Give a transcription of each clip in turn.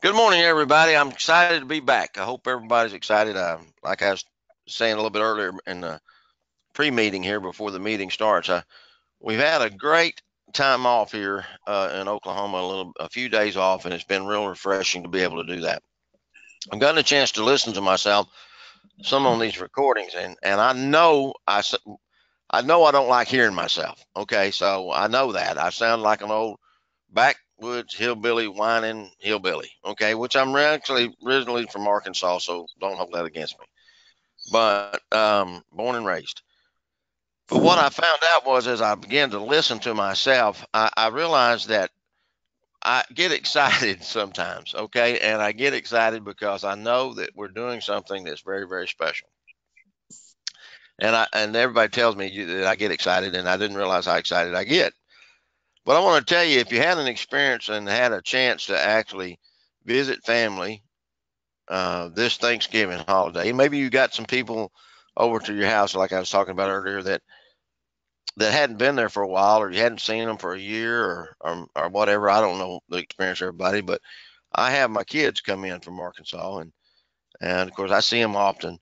Good morning, everybody. I'm excited to be back. I hope everybody's excited. Like I was saying a little bit earlier in the pre-meeting here before the meeting starts, we've had a great time off here in Oklahoma, a few days off, and it's been real refreshing to be able to do that. I've gotten a chance to listen to myself some on these recordings, and I know I don't like hearing myself. Okay, so I know that I sound like an old backwoods hillbilly whining hillbilly. Okay, which I'm actually originally from Arkansas, so don't hold that against me. But born and raised. But what I found out was as I began to listen to myself, I realized that I get excited sometimes. Okay, and I get excited because I know that we're doing something that's very, very special. And everybody tells me that I get excited, and I didn't realize how excited I get. But I want to tell you, if you had an experience and had a chance to actually visit family this Thanksgiving holiday, maybe you got some people over to your house, like I was talking about earlier, that hadn't been there for a while, or you hadn't seen them for a year, or whatever. I don't know the experience of everybody, but I have my kids come in from Arkansas, and of course I see them often.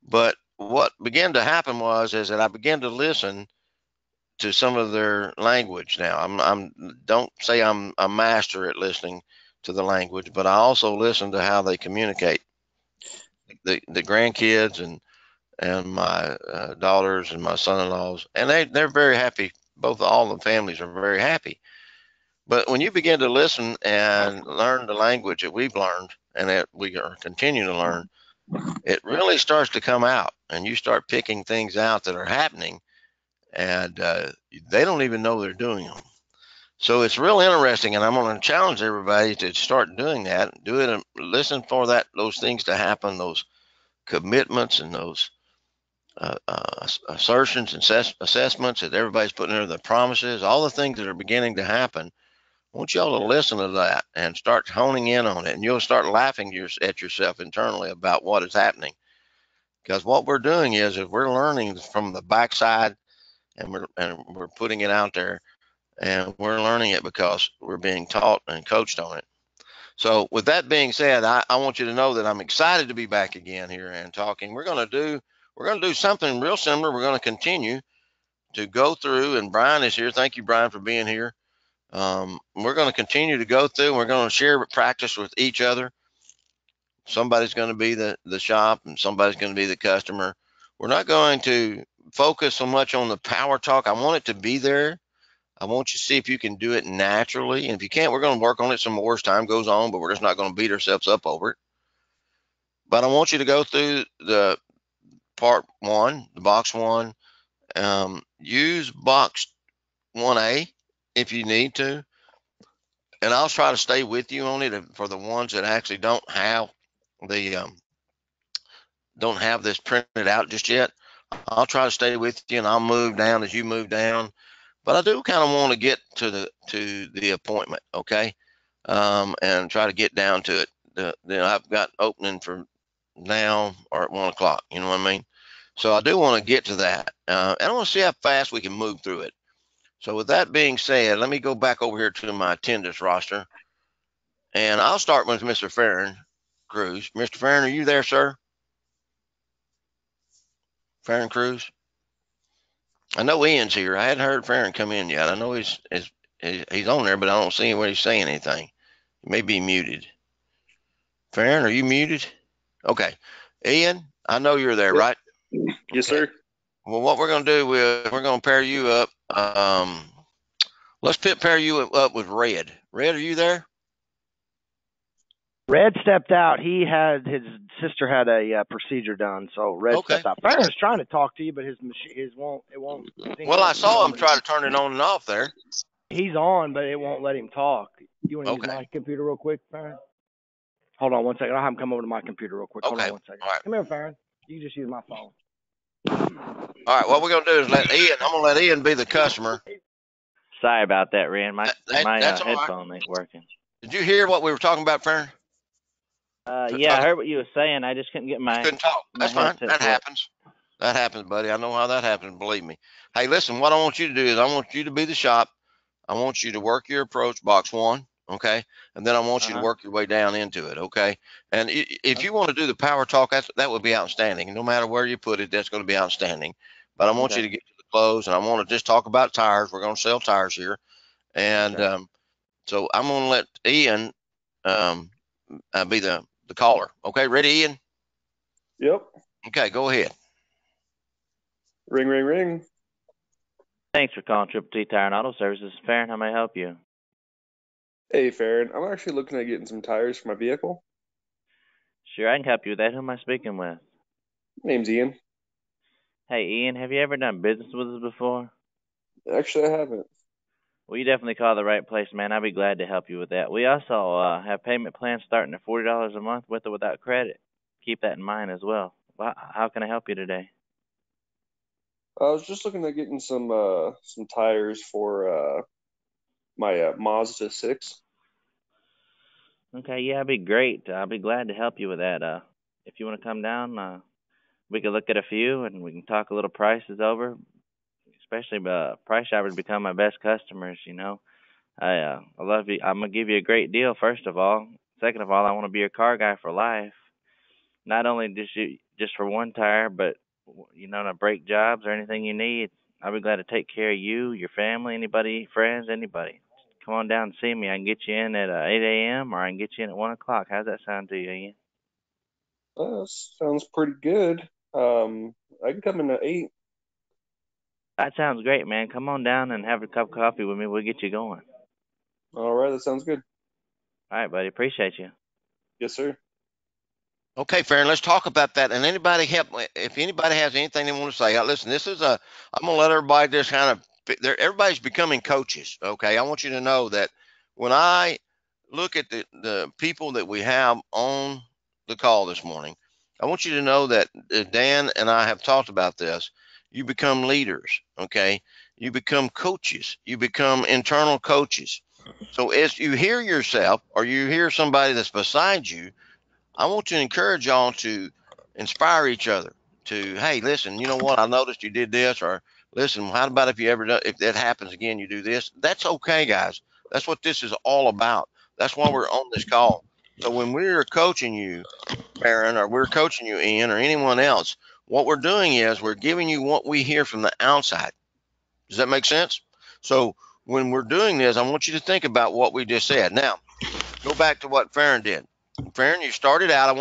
But what began to happen is that I began to listen to some of their language now. I'm don't say I'm a master at listening to the language, but I also listen to how they communicate. The grandkids and my daughters and my son-in-laws, and they're very happy. All the families are very happy. But when you begin to listen and learn the language that we've learned and that we are continuing to learn, it really starts to come out, and you start picking things out that are happening, and they don't even know they're doing them. So it's real interesting, and I'm going to challenge everybody to start doing that. Do it and listen for those things to happen, those commitments and those assertions and assessments that everybody's putting there, the promises, all the things that are beginning to happen. I want y'all to listen to that and start honing in on it, and you'll start laughing at yourself internally about what is happening. Because what we're doing is we're learning from the backside, and we're putting it out there, and we're learning it because we're being taught and coached on it. So with that being said, I want you to know that I'm excited to be back again here and talking. We're going to do something real similar. We're going to continue to go through, and Brian is here. Thank you, Brian, for being here. We're going to continue to go through, and we're going to share practice with each other. Somebody's going to be the shop, and somebody's going to be the customer. We're not going to focus so much on the power talk. I want it to be there. I want you to see if you can do it naturally. And if you can't, we're going to work on it some more as time goes on, but we're just not going to beat ourselves up over it. But I want you to go through the part one, the box one. Use box 1A if you need to. And I'll try to stay with you on it for the ones that actually don't have this printed out just yet. I'll try to stay with you, and I'll move down as you move down. But I do kind of want to get to the appointment, okay, and try to get down to it. I've got opening for now or at 1 o'clock. You know what I mean? So I do want to get to that, and I want to see how fast we can move through it. So with that being said, let me go back over here to my attendance roster, and I'll start with Mr. Farron Cruz. Mr. Farron, are you there, sir? Farron Cruz? I know Ian's here. I hadn't heard Farron come in yet. I know he's on there, but I don't see where he's saying anything. He may be muted. Farron, are you muted? Okay. Ian, I know you're there, right? Yes, sir. Well, what we're going to do is we're going to pair you up. Let's pair you up with Red. Red, are you there? Red stepped out. His sister had a procedure done, so Red stepped out. Farron's trying to talk to you, but his won't. It won't. Well, I saw him try to turn it on and off there. He's on, but it won't let him talk. You want to use my computer real quick, Farron? Hold on 1 second. I'll have him come over to my computer real quick. Hold on 1 second. All right. Come here, Farron. You can just use my phone. All right. What we're going to do is I'm going to let Ian be the customer. Sorry about that, Rand. My headphone ain't working. Did you hear what we were talking about, Farron? Yeah, I heard what you were saying. I just couldn't get my. Couldn't talk. That's fine. That happens. That happens, buddy. I know how that happens. Believe me. Hey, listen. What I want you to do is I want you to be the shop. I want you to work your approach, box one. Okay. And then I want you to work your way down into it. Okay. And if you want to do the power talk, that would be outstanding. No matter where you put it, that's going to be outstanding. But I want you to get to the close, and I want to just talk about tires. We're going to sell tires here. And so I'm going to let Ian be the caller. Okay. Ready, Ian? Yep. Okay. Go ahead. Ring, ring, ring. Thanks for calling Triple T Tire and Auto Services. Farron, how may I help you? Hey, Farron. I'm actually looking at getting some tires for my vehicle. Sure, I can help you with that. Who am I speaking with? My name's Ian. Hey, Ian, have you ever done business with us before? Actually, I haven't. Well, you definitely called the right place, man. I'd be glad to help you with that. We also have payment plans starting at $40 a month with or without credit. Keep that in mind as well. How can I help you today? I was just looking at getting some tires for my Mazda 6. Okay, yeah, it'd be great. I'll be glad to help you with that. If you want to come down, we could look at a few and we can talk a little prices over. Especially price shoppers become my best customers. You know, I love you. I'm gonna give you a great deal. First of all, second of all, I want to be your car guy for life. Not only just for one tire, but to brake jobs or anything you need. I'll be glad to take care of you, your family, anybody, friends, anybody. Come on down and see me. I can get you in at 8 a.m. or I can get you in at 1 o'clock. How's that sound to you, Ian? Sounds pretty good. I can come in at 8. That sounds great, man. Come on down and have a cup of coffee with me. We'll get you going. All right, that sounds good. All right, buddy. Appreciate you. Yes, sir. Okay, Farron, let's talk about that. And anybody if anybody has anything they want to say, listen, I'm going to let everybody just everybody's becoming coaches. Okay. I want you to know that when I look at the people that we have on the call this morning, I want you to know that Dan and I have talked about this. You become leaders. Okay. You become coaches. You become internal coaches. So as you hear yourself or you hear somebody that's beside you, I want to encourage y'all to inspire each other to, hey, listen, you know what? I noticed you did this, or listen, how about if that happens again, you do this? That's okay, guys. That's what this is all about. That's why we're on this call. So when we're coaching you, Aaron, or we're coaching you, Ian, or anyone else, what we're doing is we're giving you what we hear from the outside. Does that make sense? So when we're doing this, I want you to think about what we just said. Now, go back to what Farron did. Farron, you started out.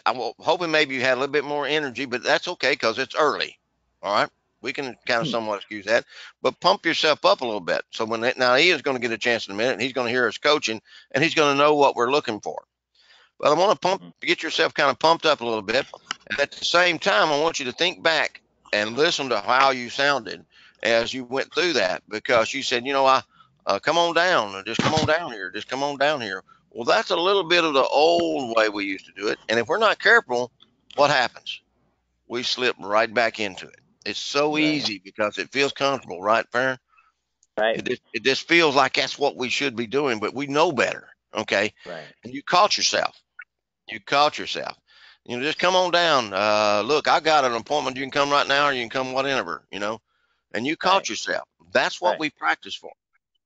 I'm hoping maybe you had a little bit more energy, but that's okay because it's early. All right. We can kind of somewhat excuse that, but pump yourself up a little bit. So now Ian's going to get a chance in a minute and he's going to hear us coaching and he's going to know what we're looking for. But I want to get yourself kind of pumped up a little bit. And at the same time, I want you to think back and listen to how you sounded as you went through that, because you said, come on down, just come on down here, just come on down here. Well, that's a little bit of the old way we used to do it. And if we're not careful, what happens? We slip right back into it. It's so easy because it feels comfortable, right, Farron? Right. It just feels like that's what we should be doing, but we know better. Okay. Right. And you caught yourself. Just come on down. Look, I got an appointment. You can come right now or you can come whatever, and you caught yourself. That's what we practice for.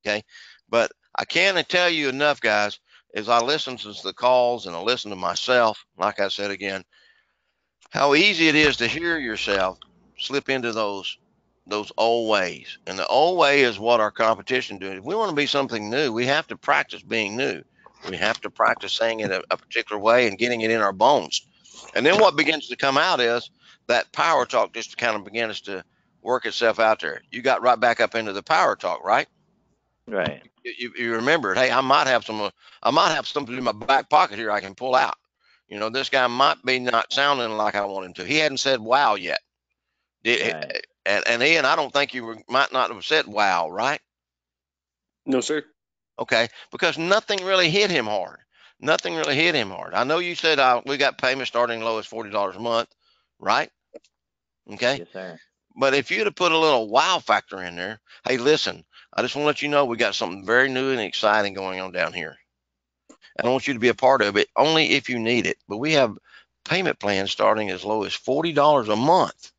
Okay. But I can't tell you enough, guys, as I listen to the calls and I listen to myself, like I said again, how easy it is to hear yourself slip into those old ways. And the old way is what our competition does. If we want to be something new, we have to practice being new. We have to practice saying it a particular way and getting it in our bones. And then what begins to come out is that power talk just kind of begins to work itself out there. You got right back up into the power talk, right? Right. You remembered, hey, I might have something in my back pocket here I can pull out. This guy might be not sounding like I want him to. He hadn't said wow yet. And Ian, I don't think might not have said wow, right? No, sir. Okay, because nothing really hit him hard. Nothing really hit him hard. I know you said we got payments starting low as $40 a month, right? Okay. Yes, sir. But if you'd have put a little wow factor in there, hey, listen, I just want to let you know we got something very new and exciting going on down here. And I want you to be a part of it only if you need it. But we have payment plans starting as low as $40 a month,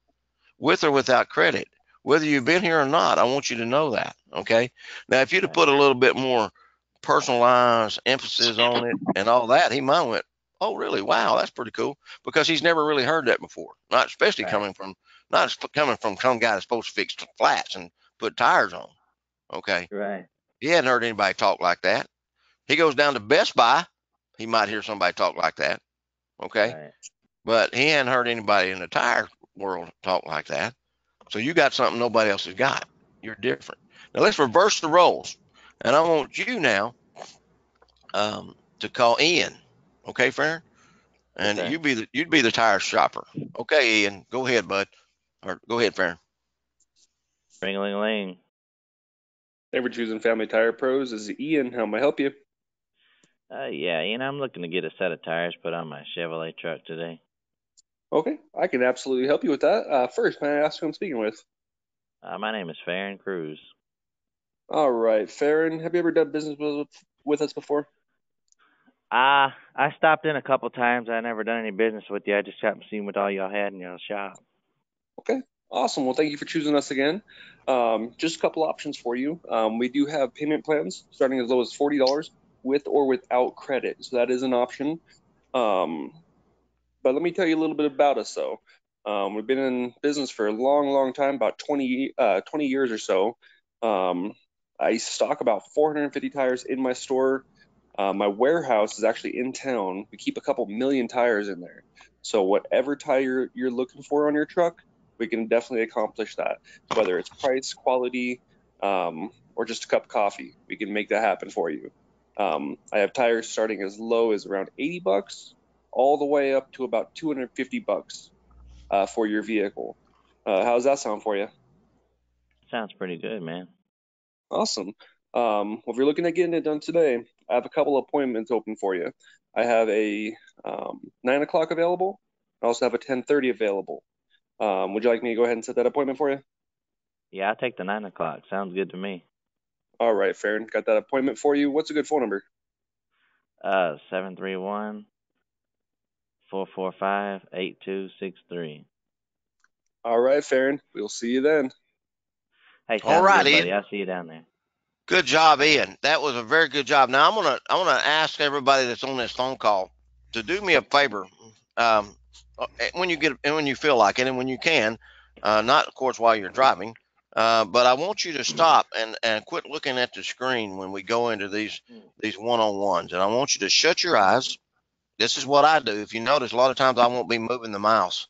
with or without credit. Whether you've been here or not, I want you to know that. Okay. Now, if you'd have put a little bit more personalized emphasis on it and all that, he might have went, oh, really? Wow, that's pretty cool. Because he's never really heard that before. Not especially coming from some guy that's supposed to fix flats and put tires on. Okay. Right. He hadn't heard anybody talk like that. He goes down to Best Buy. He might hear somebody talk like that. Okay. Right. But he hadn't heard anybody in the tire world talk like that. So you got something nobody else has got. You're different. Now let's reverse the roles. And I want you now to call Ian. Okay, Farron? And Okay. you'd be the tire shopper. Okay, Ian, go ahead, bud. Or go ahead, Farron. Ring-a-ling-a-ling. Thank you for choosing Family Tire Pros. This is Ian. How may I help you? Yeah, I'm looking to get a set of tires put on my Chevrolet truck today. Okay, I can absolutely help you with that. First, may I ask who I'm speaking with? My name is Farron Cruz. All right, Farron, have you ever done business with us before? I stopped in a couple times. I never done any business with you. I just happened to see what all y'all had in your shop. Okay, awesome. Well, thank you for choosing us again. Just a couple options for you. We do have payment plans starting as low as $40 with or without credit. So that is an option. But let me tell you a little bit about us, though. We've been in business for a long, long time, about 20 years or so. I stock about 450 tires in my store. My warehouse is actually in town. We keep a couple million tires in there. So whatever tire you're looking for on your truck, we can definitely accomplish that. Whether it's price, quality, or just a cup of coffee, we can make that happen for you. I have tires starting as low as around $80, all the way up to about $250 for your vehicle. How does that sound for you? Sounds pretty good, man. Awesome. Well, if you're looking at getting it done today, I have a couple appointments open for you. I have a 9 o'clock available. I also have a 10:30 available. Would you like me to go ahead and set that appointment for you? Yeah, I'll take the 9 o'clock. Sounds good to me. All right, Farron, got that appointment for you. What's a good phone number? 731-445-8263. All right, Farron, we'll see you then. Hey, All sounds right, good, buddy. Ian. I'll see you down there. Good job, Ian. That was a very good job. Now I wanna ask everybody that's on this phone call to do me a favor. Um, when you get and when you feel like it and when you can, not of course while you're driving, but I want you to stop and quit looking at the screen when we go into these one-on-ones, and I want you to shut your eyes. This is what I do. If you notice, a lot of times I won't be moving the mouse.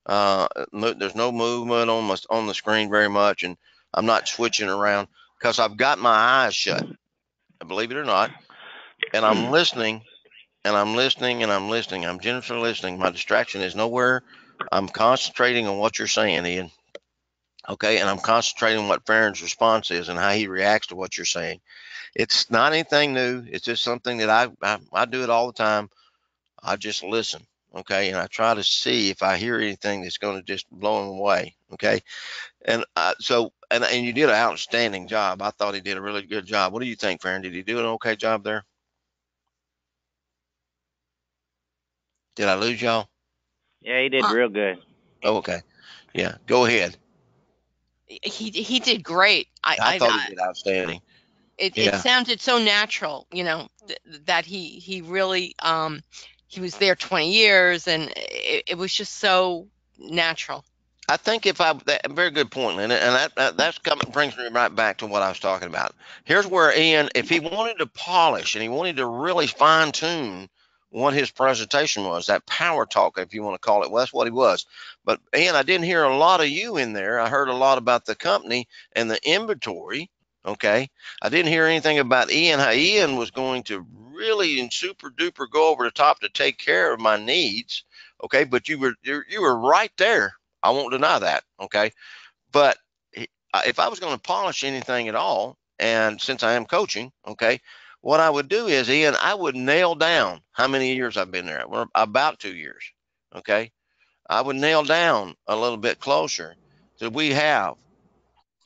There's no movement on the screen very much, and I'm not switching around because I've got my eyes shut. Believe it or not, and I'm listening, and I'm listening, and I'm listening. I'm generously listening. My distraction is nowhere. I'm concentrating on what you're saying, Ian. Okay, and I'm concentrating on what Farron's response is and how he reacts to what you're saying. It's not anything new. It's just something that I do it all the time. I just listen, okay, and I try to see if I hear anything that's going to just blow him away, okay. And and you did an outstanding job. I thought he did a really good job. What do you think, Farron? Did he do an okay job there? Did I lose y'all? Yeah, he did real good. Oh, okay. Yeah, go ahead. He did great. I thought he did outstanding. It sounded so natural, that he really he was there 20 years, and it was just so natural. I think very good point, and that's brings me right back to what I was talking about. Here's where Ian, if he wanted to polish and he wanted to really fine tune what his presentation was, that power talk, if you want to call it, well, that's what he was. But Ian, I didn't hear a lot of you in there. I heard a lot about the company and the inventory. Okay, I didn't hear anything about Ian. How Ian was going to really and super duper go over the top to take care of my needs. Okay, but you were right there. I won't deny that. Okay. But if I was going to polish anything at all, and since I am coaching, okay, what I would do is, Ian, I would nail down how many years I've been there. We're about 2 years. Okay. I would nail down a little bit closer that we have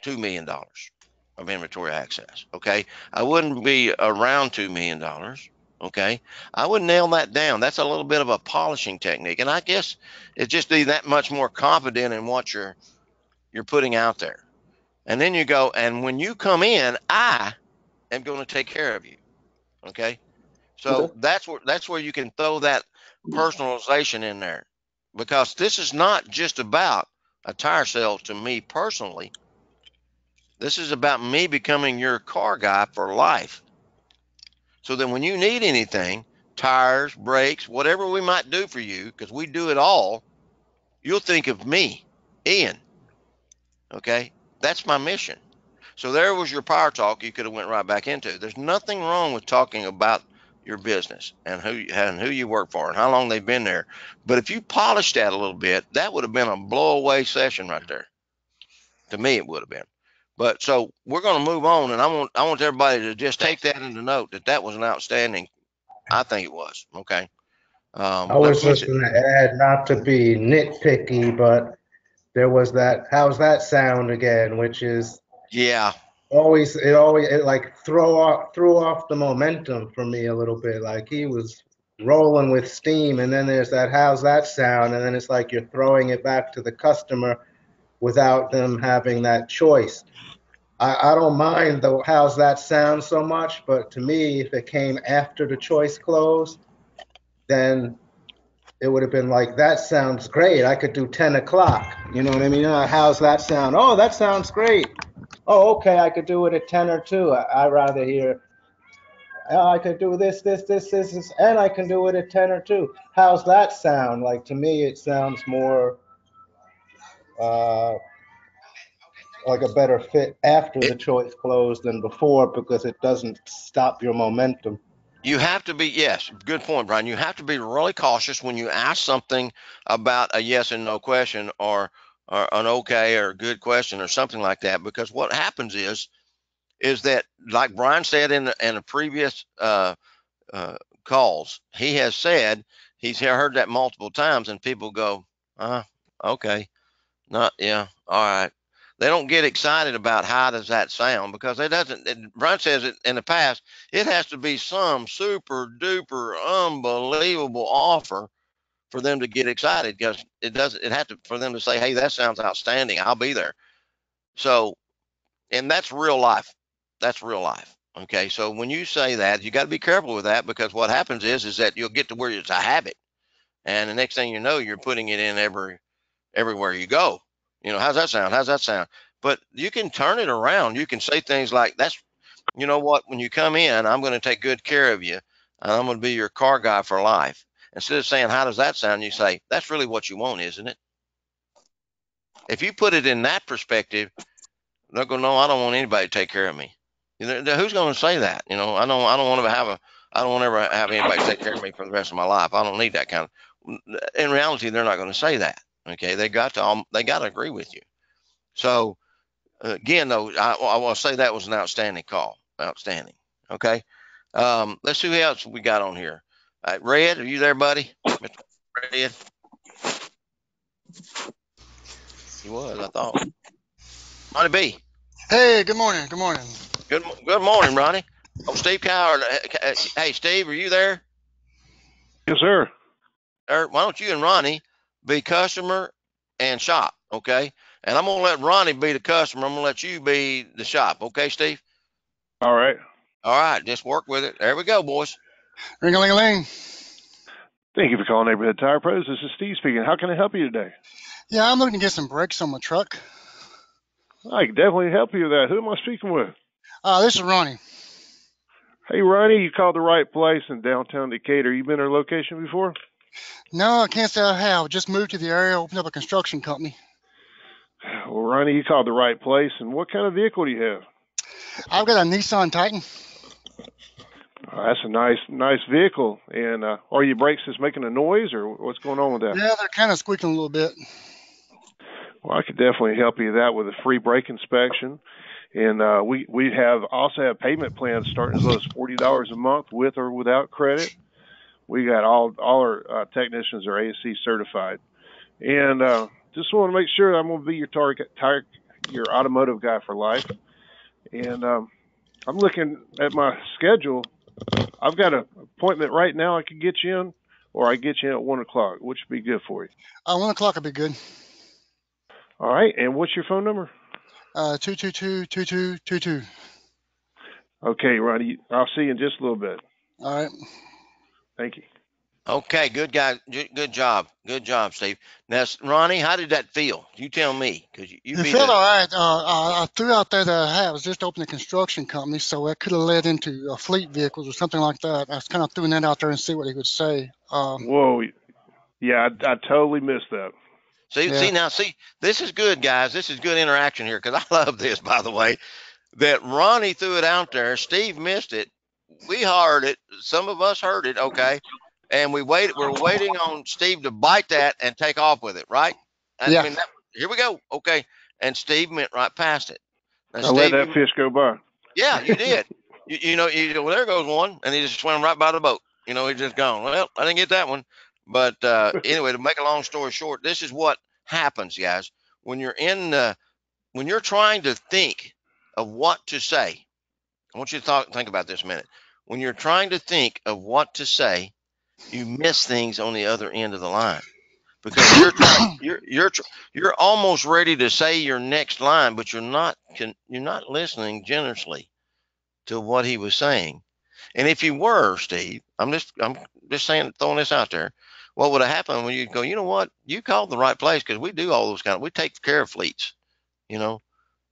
$2 million of inventory access. Okay. I wouldn't be around $2 million. Okay. I would nail that down. That's a little bit of a polishing technique. And I guess it's just be that much more confident in what you're putting out there. And then you go, and when you come in, I am going to take care of you. Okay. So that's where you can throw that personalization in there, because this is not just about a tire sale to me personally. This is about me becoming your car guy for life. So that when you need anything, tires, brakes, whatever we might do for you, because we do it all, you'll think of me, Ian. Okay. That's my mission. So there was your power talk you could have went right back into. There's nothing wrong with talking about your business and who you work for and how long they've been there. But if you polished that a little bit, that would have been a blowaway session right there. To me, it would have been. But so we're going to move on, and I want everybody to just take that into note that was an outstanding. I think it was okay. I was just going to add, not to be nitpicky, but there was that. How's that sound again? Which is always it like threw off the momentum for me a little bit. Like he was rolling with steam, and then there's that how's that sound, and then it's like you're throwing it back to the customer without them having that choice. I don't mind the how's that sound so much, but to me, if it came after the choice closed, then it would have been like, that sounds great. I could do 10 o'clock. You know what I mean? How's that sound? Oh, that sounds great. Oh, okay, I could do it at 10 or 2. I'd rather hear, oh, I could do this, and I can do it at 10 or 2. How's that sound? Like, to me, it sounds more like a better fit after the choice closed than before, because it doesn't stop your momentum. You have to be, yes, good point, Brian. You have to be really cautious when you ask something about a yes and no question, or an okay or good question or something like that, because what happens is that, like Brian said in the previous calls, he has said he's heard that multiple times, and people go, okay, not, yeah, all right. They don't get excited about how does that sound, because it doesn't. Brian says it in the past. It has to be some super duper unbelievable offer for them to get excited, because it doesn't. It has to for them to say, "Hey, that sounds outstanding. I'll be there." So, and that's real life. That's real life. Okay, so when you say that, you got to be careful with that, because what happens is that you'll get to where it's a habit, and the next thing you know, you're putting it in everywhere you go. How's that sound? How's that sound? But you can turn it around. You can say things like, that's, you know what, when you come in, I'm going to take good care of you, and I'm going to be your car guy for life. Instead of saying, how does that sound? You say, that's really what you want, isn't it? If you put it in that perspective, they'll go, no, I don't want anybody to take care of me. Who's going to say that? I don't want to I don't want to ever have anybody take care of me for the rest of my life. I don't need that kind of, in reality, they're not going to say that. Okay. They got to agree with you. So again, though, I want to say that was an outstanding call. Outstanding. Okay. Let's see who else we got on here. Red, are you there, buddy? Mr. Red. He was, I thought. Ronnie B. Hey, good morning. Good morning. Good morning, Ronnie. Oh, Steve Coward. Hey, Steve, are you there? Yes, sir. Why don't you and Ronnie be customer and shop, okay? And I'm going to let Ronnie be the customer. I'm going to let you be the shop, okay, Steve? All right. All right, just work with it. There we go, boys. Ring-a-ling-a-ling. Thank you for calling Neighborhood Tire Pros. This is Steve speaking. How can I help you today? Yeah, I'm looking to get some brakes on my truck. I can definitely help you with that. Who am I speaking with? This is Ronnie. Hey, Ronnie, you called the right place in downtown Decatur. You been to our location before? No, I can't say I have. Just moved to the area, opened up a construction company. Well, Ronnie, you called the right place. And what kind of vehicle do you have? I've got a Nissan Titan. That's a nice vehicle. And are your brakes just making a noise, or what's going on with that? Yeah, they're kind of squeaking a little bit. Well, I could definitely help you with that with a free brake inspection. And we also have payment plans starting as low as $40 a month with or without credit. We got all our technicians are ASC certified. And just want to make sure I'm going to be your automotive guy for life. And I'm looking at my schedule. I've got an appointment right now I could get you in, or I get you in at 1 o'clock, which would be good for you. 1 o'clock would be good. All right. And what's your phone number? 222-2222. Okay, Ronnie. I'll see you in just a little bit. All right. Thank you. Okay, good guy. Good job. Good job, Steve. Now, Ronnie, how did that feel? You tell me, because you It be felt the. all right. I threw out there that I was just opening a construction company, so that could have led into fleet vehicles or something like that. I was kind of throwing that out there and see what he would say. Whoa. Yeah, I totally missed that. Yeah. See, this is good, guys. This is good interaction here, because I love this, by the way, that Ronnie threw it out there. Steve missed it. We heard it. Some of us heard it, okay? And we're waiting on Steve to bite that and take off with it, right? I Yeah. mean, here we go. Okay. And Steve went right past it. Now, I let Steve, that fish go by. yeah, you did. Well, there goes one, and he just swam right by the boat. He's just gone. Well, I didn't get that one. But anyway, to make a long story short, this is what happens, guys. When when you're trying to think of what to say, I want you to think about this a minute. When you're trying to think of what to say, you miss things on the other end of the line because you're almost ready to say your next line, but you're not listening generously to what he was saying. And if you were, Steve, I'm just saying, throwing this out there. What would have happened when you go, you know what? You called the right place, because we do all those we take care of fleets.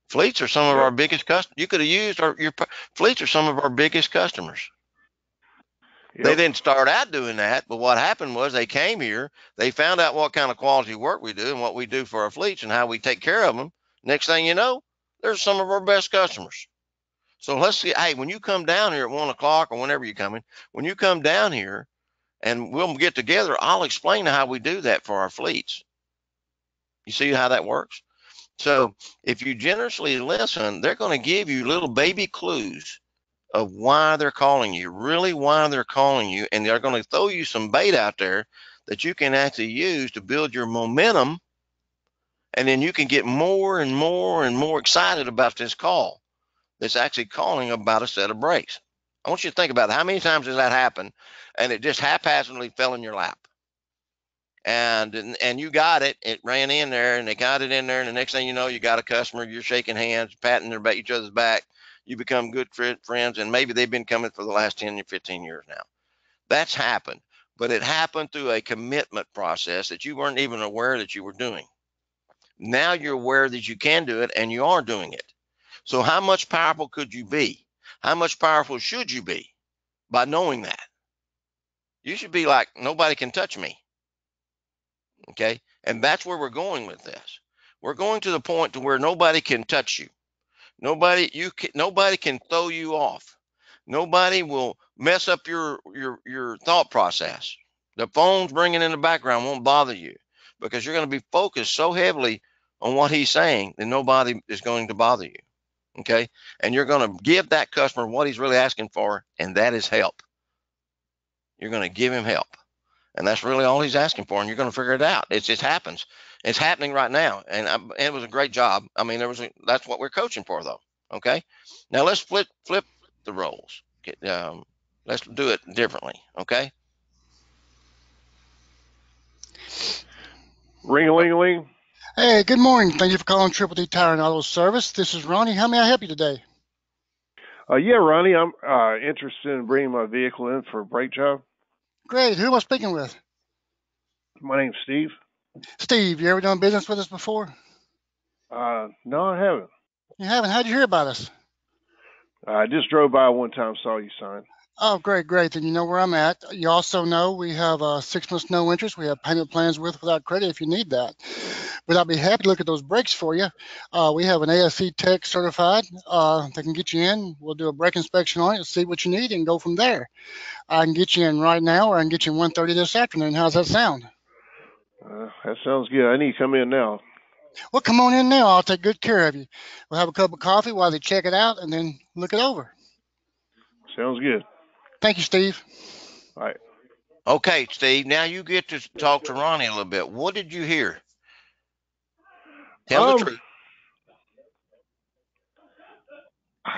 Fleets are some of Yep. our biggest customers. You could have used your fleets are some of our biggest customers. Yep. They didn't start out doing that, but what happened was they came here, they found out what kind of quality work we do and what we do for our fleets and how we take care of them. Next thing you know, they're some of our best customers. So let's see. Hey, when you come down here at 1 o'clock or whenever you're coming, when you come down here and we'll get together, I'll explain how we do that for our fleets. You see how that works? So if you generously listen, they're going to give you little baby clues of why they're calling you, really why they're calling you, and they're going to throw you some bait out there that you can actually use to build your momentum, and then you can get more and more and more excited about this call that's actually calling about a set of brakes. I want you to think about it. How many times has that happened, and it just haphazardly fell in your lap? And you got it. It ran in there, and they got it in there, and the next thing you know, you got a customer. You're shaking hands, patting each other's back. You become good friends, and maybe they've been coming for the last 10 or 15 years now. That's happened, but it happened through a commitment process that you weren't even aware that you were doing. Now you're aware that you can do it, and you are doing it. So how much powerful could you be? How much powerful should you be by knowing that? You should be like, nobody can touch me. Okay. And that's where we're going with this. We're going to the point to where nobody can touch you. Nobody can throw you off. Nobody will mess up your thought process. The phone's ringing in the background won't bother you, because you're going to be focused so heavily on what he's saying that nobody is going to bother you. Okay. And you're going to give that customer what he's really asking for, and that is help. You're going to give him help. And that's really all he's asking for, and you're going to figure it out. It just happens. It's happening right now, and it was a great job. I mean, that's what we're coaching for, though. Okay, now let's flip the roles. Let's do it differently. Okay. Ring-a-ling-a-ling. Hey, good morning. Thank you for calling Triple D Tire and Auto Service. This is Ronnie. How may I help you today? Yeah, Ronnie, I'm interested in bringing my vehicle in for a brake job. Great. Who am I speaking with? My name's Steve. Steve, you ever done business with us before? No, I haven't. You haven't? How'd you hear about us? I just drove by one time, saw you sign. Oh, great. Then you know where I'm at. You also know we have 6 months no interest. We have payment plans without credit if you need that. But I'll be happy to look at those brakes for you. We have an ASC Tech certified that can get you in. We'll do a brake inspection on it, see what you need, and go from there. I can get you in right now, or I can get you in 1:30 this afternoon. How's that sound? That sounds good. I need to come in now. Well, come on in now. I'll take good care of you. We'll have a cup of coffee while they check it out, and then look it over. Sounds good. Thank you, Steve. All right. Okay, Steve. Now you get to talk to Ronnie a little bit. What did you hear? Tell the truth.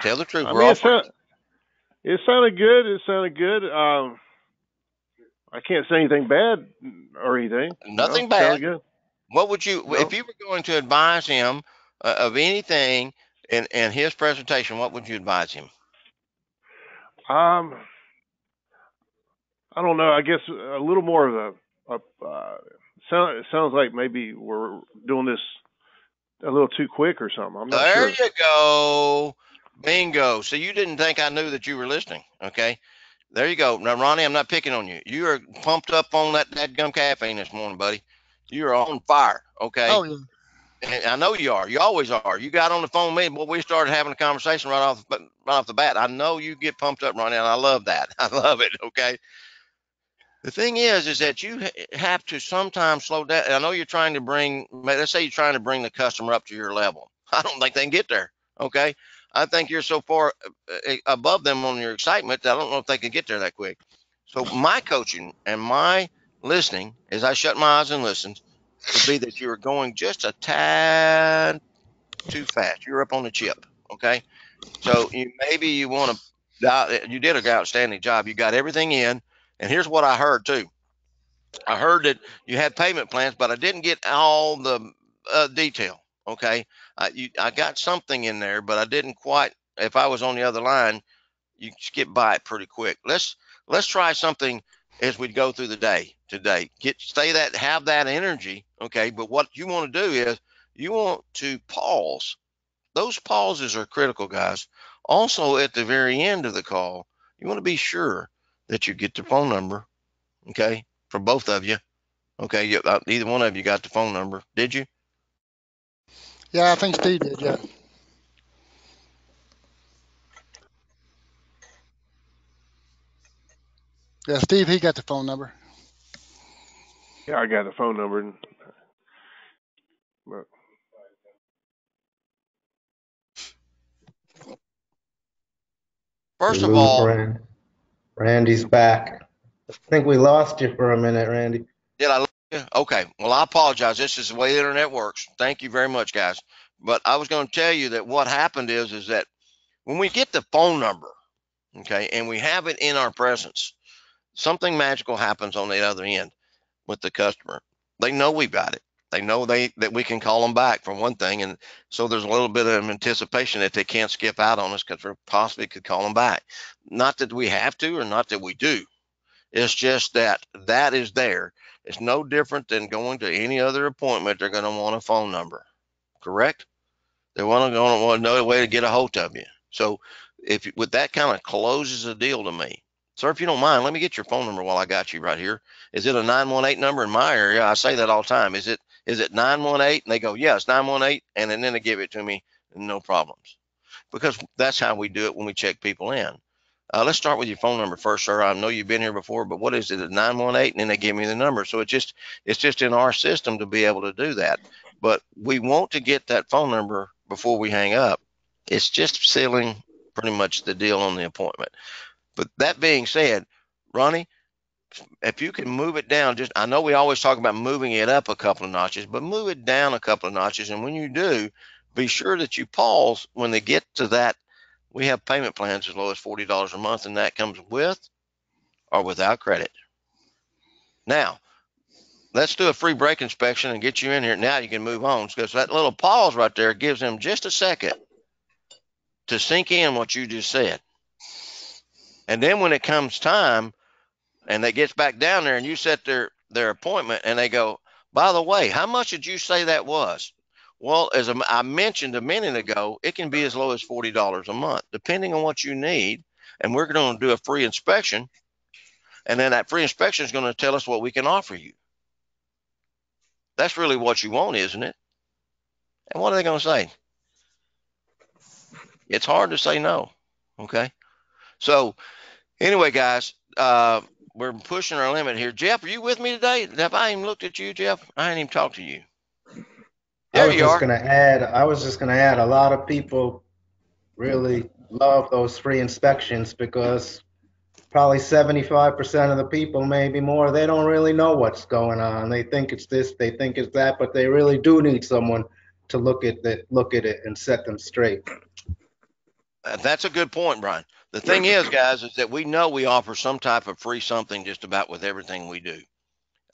Tell the truth. I We're mean, all friends. it sounded good. I can't say anything bad or anything. Nothing bad. Sounded Good. What would you, if you were going to advise him of anything in his presentation, what would you advise him? I don't know. I guess a little more of it sounds like maybe we're doing this a little too quick or something. I'm not sure. There you go. Bingo. So you didn't think I knew that you were listening. Okay. There you go. Now, Ronnie, I'm not picking on you. You are pumped up on that gum caffeine this morning, buddy. You are on fire. Okay. Oh, yeah. And I know you are. You always are. You got on the phone with me, but we started having a conversation right off the bat. I know you get pumped up, Ronnie, and I love that. I love it. Okay. The thing is that you have to sometimes slow down. I know you're trying to let's say you're trying to bring the customer up to your level. I don't think they can get there. Okay. I think you're so far above them on your excitement that I don't know if they can get there that quick. So my coaching and my listening, as I shut my eyes and listen, would be that you're going just a tad too fast. You're up on the chip. Okay. So maybe you want to, you did an outstanding job. You got everything in. And here's what I heard too. I heard that you had payment plans, but I didn't get all the detail. Okay. I got something in there, but I didn't quite, if I was on the other line, you skip by it pretty quick. Let's try something as we go through the day today. Have that energy. Okay. But what you want to do is you want to pause. Those pauses are critical, guys. Also, at the very end of the call, you want to be sure that you get the phone number, okay, for both of you. Okay, either one of you got the phone number. Did you? Yeah, I think Steve did, yeah. Yeah, Steve, he got the phone number. Yeah, I got the phone number. But First of all, Randy's back. I think we lost you for a minute, Randy. Did I lose you? Okay. Well, I apologize. This is the way the internet works. Thank you very much, guys. But I was going to tell you that what happened is that when we get the phone number, okay, and we have it in our presence, something magical happens on the other end with the customer. They know we've got it. They know that we can call them back for one thing, and so there's a little bit of anticipation that they can't skip out on us because we possibly could call them back. Not that we have to, or not that we do. It's just that is there. It's no different than going to any other appointment. They're going to want a phone number, correct? They want to know a way to get a hold of you. So with that kind of closes the deal to me. Sir, if you don't mind, let me get your phone number while I got you right here. Is it a 918 number in my area? I say that all the time. Is it 918? And they go, yeah, it's 918. And then they give it to me, no problems. Because that's how we do it when we check people in. Let's start with your phone number first, sir. I know you've been here before, but what is it? 918, and then they give me the number. So it's just in our system to be able to do that. But we want to get that phone number before we hang up. It's just sealing pretty much the deal on the appointment. But that being said, Ronnie, if you can move it down, I know we always talk about moving it up a couple of notches, but move it down a couple of notches. And when you do, be sure that you pause when they get to that. We have payment plans as low as $40 a month, and that comes with or without credit. Now, let's do a free brake inspection and get you in here. Now you can move on, because that little pause right there gives them just a second to sink in what you just said. And then when it comes time and they get back down there and you set their appointment and they go, by the way, how much did you say that was? Well, as I mentioned a minute ago, it can be as low as $40 a month, depending on what you need. And we're going to do a free inspection. And then that free inspection is going to tell us what we can offer you. That's really what you want, isn't it? And what are they going to say? It's hard to say no. Okay. So anyway, guys, we're pushing our limit here. Jeff, are you with me today? Have I even looked at you, Jeff? I ain't even talked to you. I was just going to add, a lot of people really love those free inspections because probably 75% of the people, maybe more, they don't really know what's going on. They think it's this, they think it's that, but they really do need someone to look at it and set them straight. That's a good point, Brian. The thing is, guys, is that we know we offer some type of free something just about with everything we do.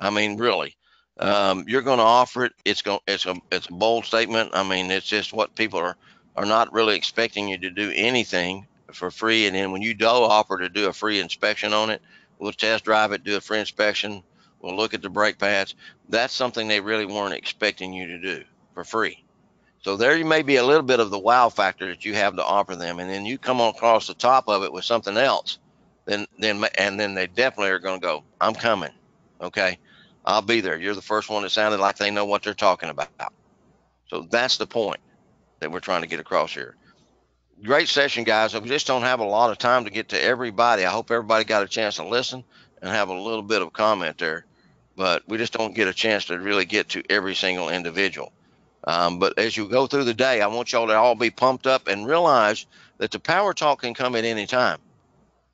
I mean, really. You're going to offer it. It's a bold statement. I mean, it's just what people are not really expecting you to do anything for free. And then when you do offer to do a free inspection on it, We'll test drive it, do a free inspection. We'll look at the brake pads. That's something they really weren't expecting you to do for free. So there may be a little bit of the wow factor that you have to offer them, and then you come across the top of it with something else, then they definitely are going to go, I'm coming. Okay, I'll be there. You're the first one that sounded like they know what they're talking about. So that's the point that we're trying to get across here. Great session, guys. We just don't have a lot of time to get to everybody. I hope everybody got a chance to listen and have a little bit of comment there, but we just don't get a chance to really get to every single individual. But as you go through the day, I want y'all to all be pumped up and realize that the power talk can come at any time.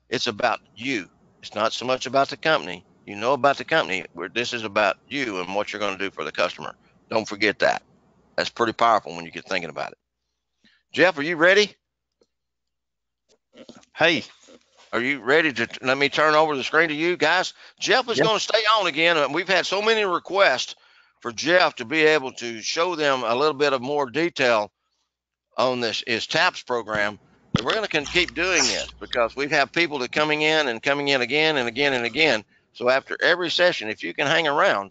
It's about you. It's not so much about the company. You know about the company. This is about you and what you're going to do for the customer. Don't forget that. That's pretty powerful when you get thinking about it. Jeff, are you ready? Hey. Are you ready to let me turn over the screen to you guys? Jeff is going to stay on again. We've had so many requests for Jeff to be able to show them a little bit of more detail on his TAPS program. And we're going to keep doing this because we have people that coming in again and again and again. So after every session, if you can hang around,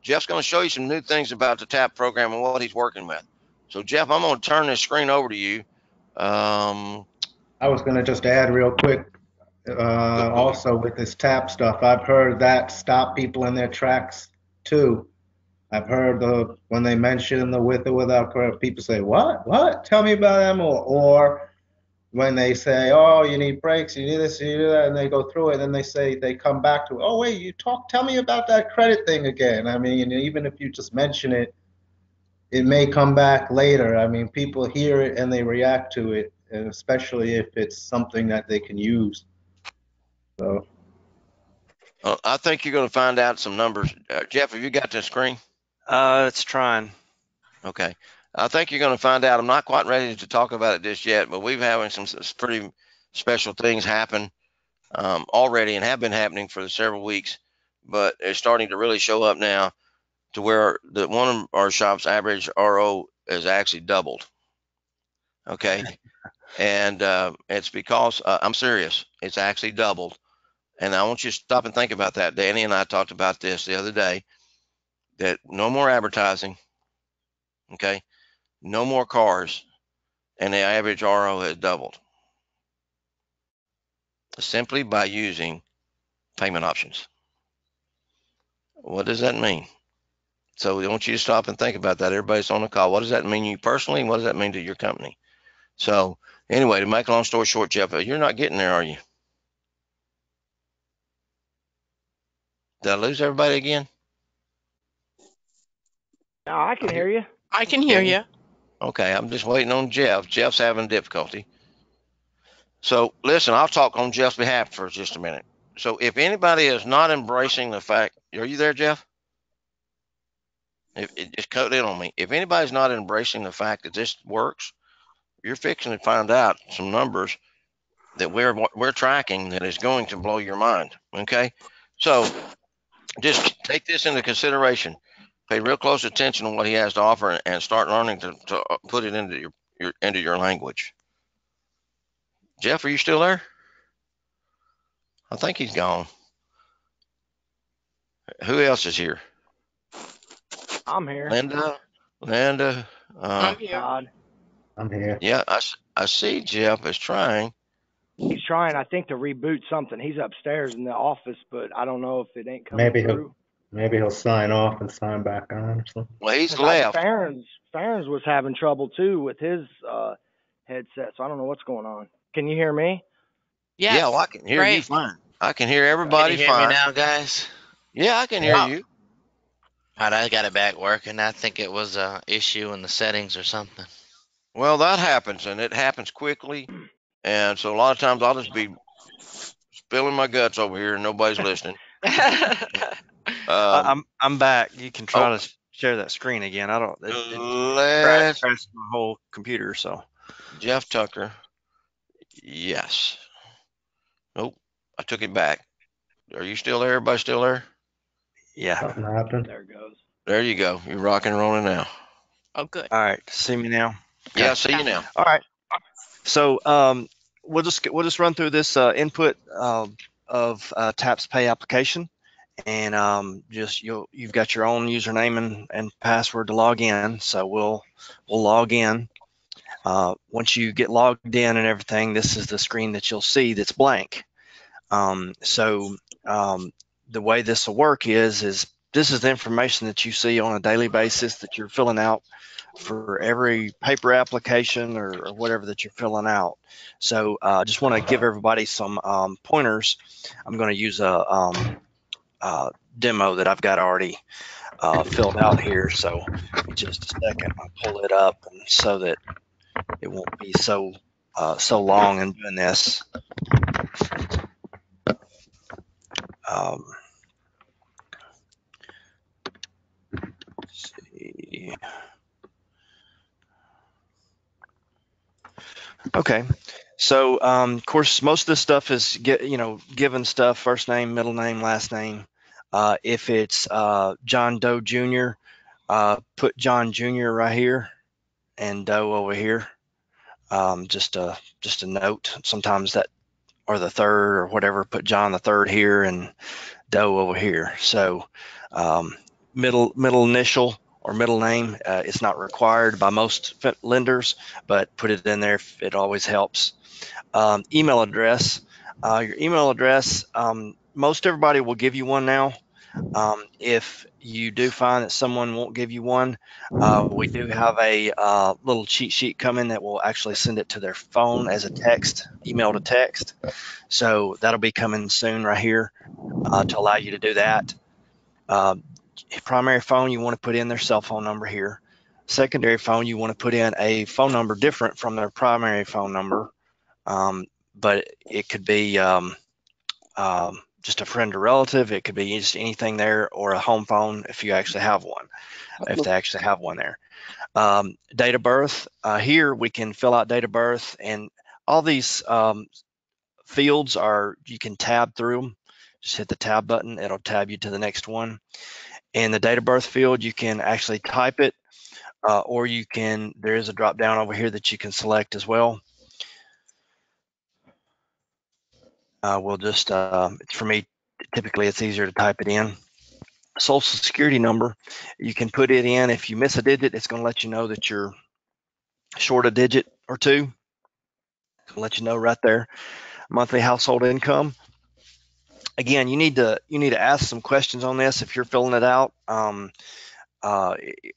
Jeff's going to show you some new things about the TAP program and what he's working with. So Jeff, I'm going to turn this screen over to you. I was going to just add real quick. Also with this TAP stuff, I've heard that stop people in their tracks too. I've heard when they mention the with or without credit, people say, what? Tell me about them. Or when they say, oh, you need brakes, you need this, you need that, and they go through it, and then they come back to, oh, wait, tell me about that credit thing again. I mean, even if you just mention it, it may come back later. I mean, people hear it and they react to it, and especially if it's something that they can use. So I think you're going to find out some numbers. Jeff, have you got the screen? It's trying. Okay. I think you're going to find out. I'm not quite ready to talk about it just yet, but we've having some pretty special things happen already and have been happening for several weeks, but it's starting to really show up now to where one of our shop's average RO is actually doubled. Okay. And it's because I'm serious. It's actually doubled. And I want you to stop and think about that. Danny and I talked about this the other day, that no more advertising. Okay. No more cars. And the average RO has doubled simply by using payment options. What does that mean? So I want you to stop and think about that. Everybody's on the call. What does that mean to you personally? What does that mean to your company? So anyway, to make a long story short, Jeff, you're not getting there, are you? Did I lose everybody again? No, I can hear you. I can hear you. Okay, I'm just waiting on Jeff. Jeff's having difficulty. So listen, I'll talk on Jeff's behalf for just a minute. So if anybody is not embracing the fact, are you there, Jeff? Just cut in on me. If anybody's not embracing the fact that this works, you're fixing to find out some numbers that we're tracking that is going to blow your mind. Okay, so just take this into consideration. Pay real close attention to what he has to offer and start learning to put it into your language. Jeff, are you still there? I think he's gone. Who else is here? I'm here. Linda. I'm here. Todd. I'm here. Yeah, I see Jeff is trying. He's trying, I think, to reboot something. He's upstairs in the office, but I don't know if it ain't coming through. Maybe he'll sign off and sign back on or something. Well, he's left. Farron's was having trouble too with his headset, so I don't know what's going on. Can you hear me? Yes. Yeah, well, I can hear you fine. I can hear everybody fine. Can you hear me now, guys? Yeah, I can hear you. All right, I got it back working. I think it was an issue in the settings or something. Well, that happens, and it happens quickly. And so a lot of times I'll just be spilling my guts over here and nobody's listening. I'm back. You can try to share that screen again. I don't. It crashed my whole computer. So, Jeff Tucker. Yes. Nope. I took it back. Are you still there? Everybody still there? Yeah. Something happened. There it goes. There you go. You're rocking and rolling now. Oh, good. All right. See me now. Okay. Yeah, I see you now. All right. So we'll just run through this input of TAPS Pay application, and you've got your own username and password to log in. So we'll log in. Once you get logged in and everything, this is the screen that you'll see that's blank. The way this will work is this is the information that you see on a daily basis that you're filling out for every paper application or whatever that you're filling out. So I just want to give everybody some pointers. I'm going to use a demo that I've got already filled out here. So just a second, I'll pull it up and so that it won't be so long in doing this. Let's see. Okay, so of course most of this stuff is given stuff: first name, middle name, last name. If it's John Doe Jr., put John Jr. right here and Doe over here. Just a note. Sometimes that, or the third or whatever, put John the third here and Doe over here. So middle initial or middle name, it's not required by most lenders, but put it in there if it always helps. Email address. Your email address, most everybody will give you one now. If you do find that someone won't give you one, we do have a little cheat sheet coming that will actually send it to their phone as a text, email to text. So that'll be coming soon right here to allow you to do that. Primary phone, you want to put in their cell phone number here. Secondary phone, you want to put in a phone number different from their primary phone number, but it could be just a friend or relative. It could be just anything there, or a home phone if you actually have one, if they actually have one there. Date of birth, here we can fill out date of birth, and all these fields you can tab through them. Just hit the tab button, it'll tab you to the next one. In the date of birth field, you can actually type it, or there is a drop down over here that you can select as well. We'll just, for me, typically it's easier to type it in. Social Security number, you can put it in. If you miss a digit, it's going to let you know that you're short a digit or two. It'll let you know right there. Monthly household income. Again, you need to ask some questions on this if you're filling it out.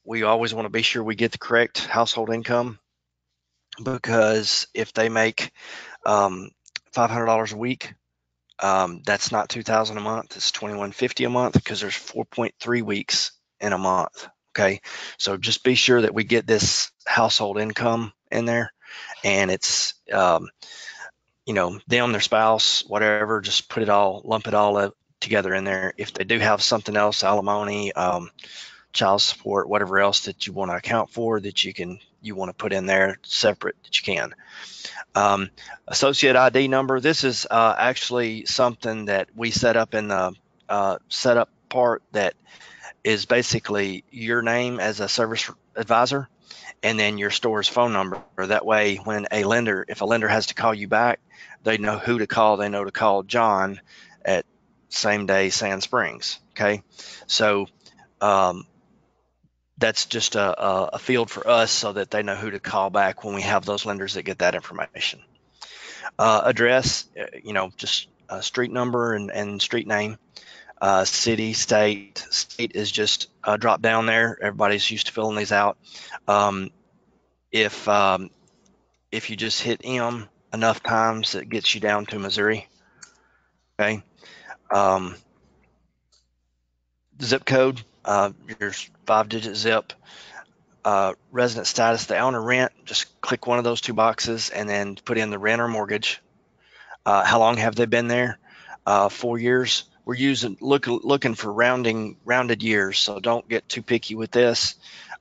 We always want to be sure we get the correct household income, because if they make $500 a week, that's not $2,000 a month. It's $2,150 a month, because there's 4.3 weeks in a month. Okay, so just be sure that we get this household income in there, and it's them, their spouse, whatever. Just lump it all up together in there. If they do have something else, alimony, child support, whatever else that you want to account for, that you want to put in there separate, that you can. Associate ID number. This is actually something that we set up in the setup part, that is basically your name as a service advisor, and then your store's phone number. That way, if a lender has to call you back, they know who to call. They know to call John at Same Day Sand Springs. Okay, so that's just a field for us, so that they know who to call back when we have those lenders that get that information. Address, just a street number and street name. City, state is just drop down there. Everybody's used to filling these out. If you just hit M enough times, it gets you down to Missouri. Okay. Zip code, your 5-digit zip. Resident status, the owner, rent, just click one of those two boxes and then put in the rent or mortgage. How long have they been there? 4 years. We're looking for rounded years, so don't get too picky with this.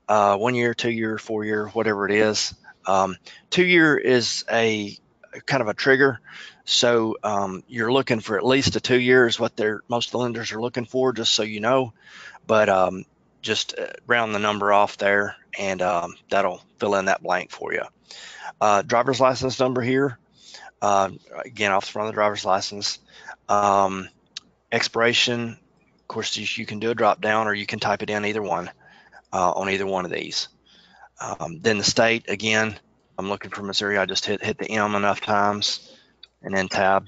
1 year, 2 year, 4 year, whatever it is. 2 year is a kind of a trigger, so you're looking for at least a 2 years, what most of the lenders are looking for, just so you know. But just round the number off there, and that'll fill in that blank for you. Driver's license number here, again, off the front of the driver's license. Expiration, of course, you can do a drop down, or you can type it in either one on either one of these. Then the state, again, I'm looking for Missouri. I just hit the M enough times and then tab.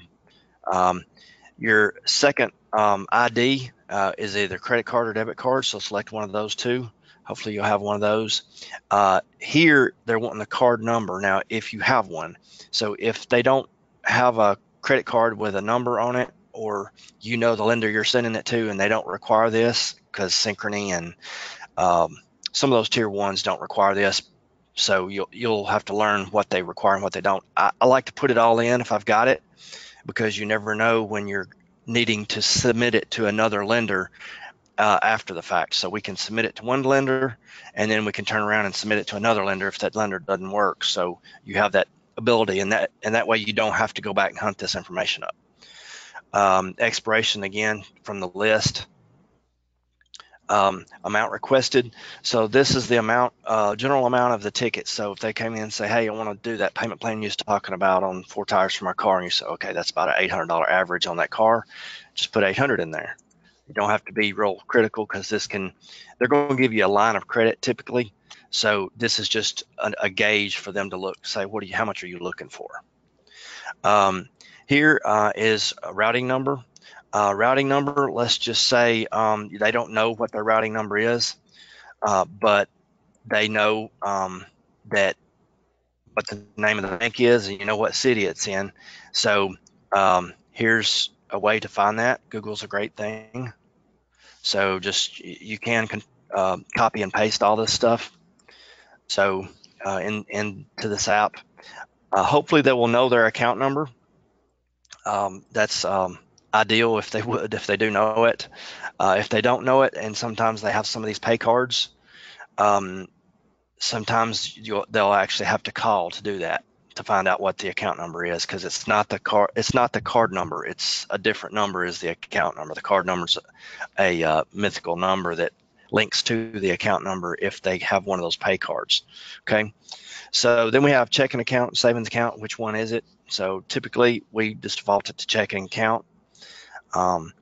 Your second ID is either credit card or debit card, so select one of those two. Hopefully you'll have one of those. Here, they're wanting the card number. Now, if you have one, so if they don't have a credit card with a number on it, or you know the lender you're sending it to and they don't require this, because Synchrony and some of those tier ones don't require this, so you'll have to learn what they require and what they don't. I like to put it all in if I've got it, because you never know when you're needing to submit it to another lender after the fact. So we can submit it to one lender, and then we can turn around and submit it to another lender if that lender doesn't work. So you have that ability, and that way you don't have to go back and hunt this information up. Expiration, again, from the list. Amount requested. So this is the amount, general amount of the ticket. So if they came in and say, hey, I want to do that payment plan you was talking about on 4 tires for my car, and you say, okay, that's about an $800 average on that car, just put 800 in there. You don't have to be real critical, because they're going to give you a line of credit typically. So this is just a gauge for them to look, say, how much are you looking for? Here is a routing number. Routing number, let's just say they don't know what their routing number is, but they know that what the name of the bank is, and you know what city it's in. So here's a way to find that. Google's a great thing. So just you can copy and paste all this stuff. So into this app, hopefully they will know their account number. That's ideal if they do know it. If they don't know it, and sometimes they have some of these pay cards, sometimes they'll actually have to call to do that, to find out what the account number is, because it's not the card number. It's a different number is the account number. The card number is a mythical number that links to the account number if they have one of those pay cards. Okay, so then we have checking account, savings account. Which one is it? So typically we just default it to checking account. The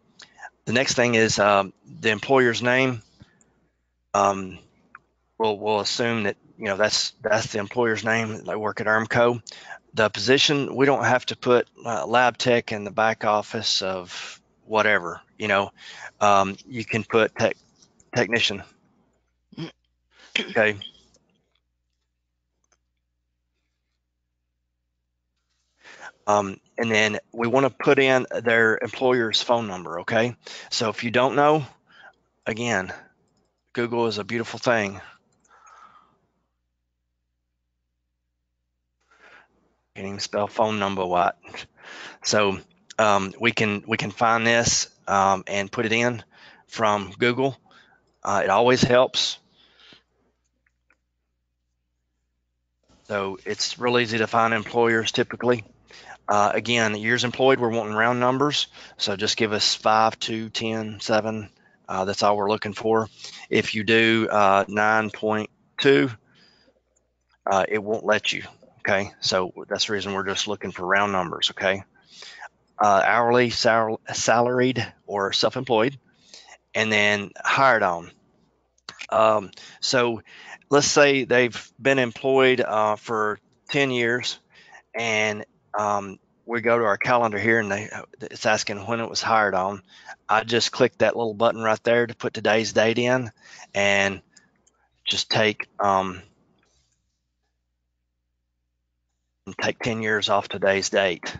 next thing is the employer's name. We'll assume that that's the employer's name. They work at ERMCO. The position, we don't have to put lab tech in the back office of whatever. You can put technician. Okay. And then we want to put in their employer's phone number. Okay. So if you don't know, again, Google is a beautiful thing. Can't even spell phone number what. So we can find this and put it in from Google. It always helps. So it's real easy to find employers typically. Again, years employed, we're wanting round numbers. So just give us 5, 2, 10, 7. That's all we're looking for. If you do 9.2, it won't let you. Okay, so that's the reason we're just looking for round numbers. Okay, hourly, salaried, or self-employed, and then hired on. So let's say they've been employed for 10 years, and we go to our calendar here, and it's asking when it was hired on. I just click that little button right there to put today's date in, and just take 10 years off today's date.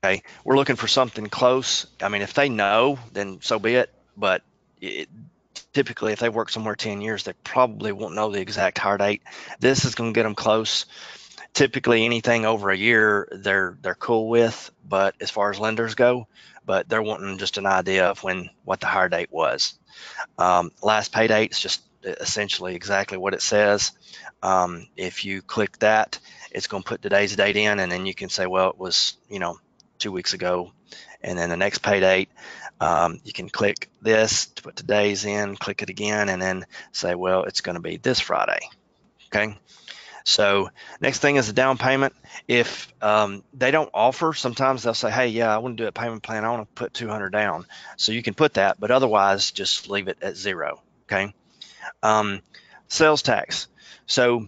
Okay, we're looking for something close. I mean, if they know, then so be it. But typically, if they work somewhere 10 years, they probably won't know the exact hire date. This is going to get them close. Typically, anything over a year, they're cool with. But as far as lenders go, but they're wanting just an idea of what the hire date was. Last pay date is just essentially exactly what it says. If you click that, it's going to put today's date in, and then you can say, well, it was 2 weeks ago. And then the next pay date, you can click this to put today's in, click it again, and then say, well, it's going to be this Friday. Okay. So next thing is a down payment. If they don't offer, sometimes they'll say, hey, yeah, I want to do a payment plan. I want to put 200 down. So you can put that, but otherwise just leave it at 0. Okay. Sales tax. So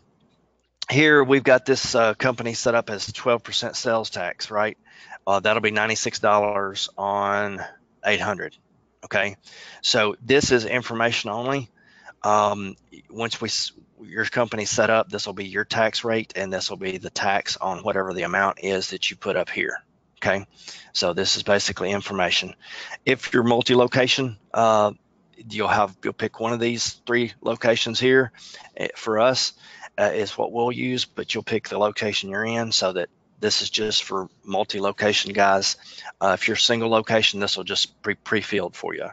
here we've got this company set up as 12% sales tax, right? That'll be $96 on 800. Okay. So this is information only. Once your company's set up, this will be your tax rate, and this will be the tax on whatever the amount is that you put up here. Okay, so this is basically information. If you're multi-location, you'll pick one of these 3 locations here. For us, is what we'll use, but you'll pick the location you're in, so that this is just for multi-location guys. If you're single location, this will just be pre-filled for you.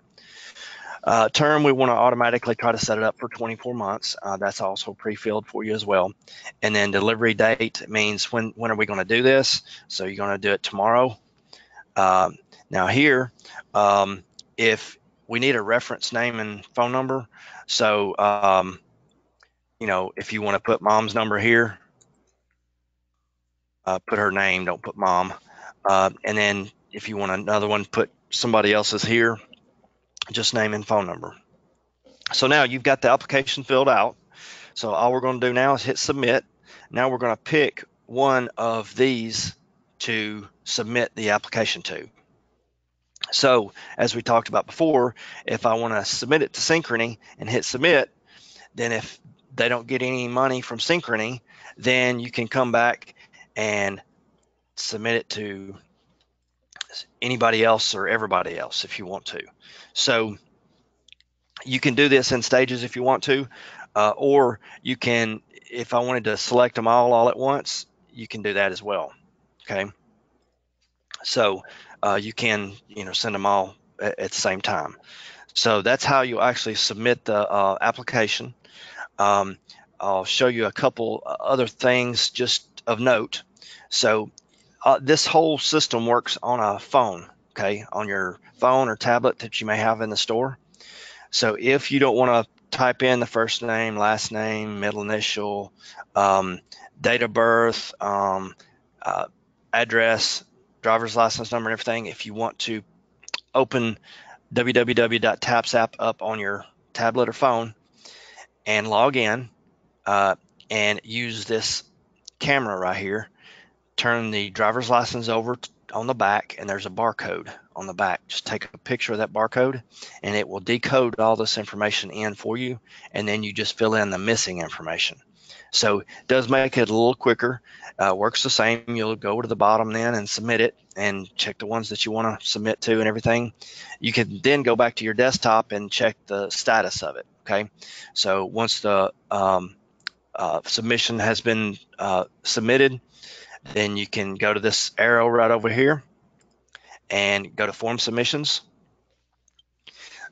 Term, we want to automatically try to set it up for 24 months. That's also pre-filled for you as well. And then delivery date means when are we going to do this? So you're going to do it tomorrow. Now here, if we need a reference name and phone number, so if you want to put mom's number here, put her name, don't put mom. And then if you want another one, put somebody else's here, just name and phone number. So now you've got the application filled out. So all we're going to do now is hit submit. Now we're going to pick one of these to submit the application to. So as we talked about before, if I want to submit it to Synchrony and hit submit, then if they don't get any money from Synchrony, then you can come back and submit it to anybody else or everybody else if you want to. So you can do this in stages if you want to, or you can, if I wanted to select them all at once, you can do that as well. Okay. So you can, send them all at the same time. So that's how you actually submit the application. I'll show you a couple other things just of note. So this whole system works on a phone, okay, on your phone or tablet that you may have in the store. So if you don't want to type in the first name, last name, middle initial, date of birth, address, driver's license number, and everything, if you want to open www.tapsapp up on your tablet or phone and log in and use this camera right here, turn the driver's license over on the back, and there's a barcode on the back. Just take a picture of that barcode and it will decode all this information in for you, and then you just fill in the missing information. So it does make it a little quicker. Works the same. You'll go to the bottom then and submit it and check the ones that you want to submit to and everything. You can then go back to your desktop and check the status of it. Okay, so once the submission has been submitted, then you can go to this arrow right over here and go to form submissions.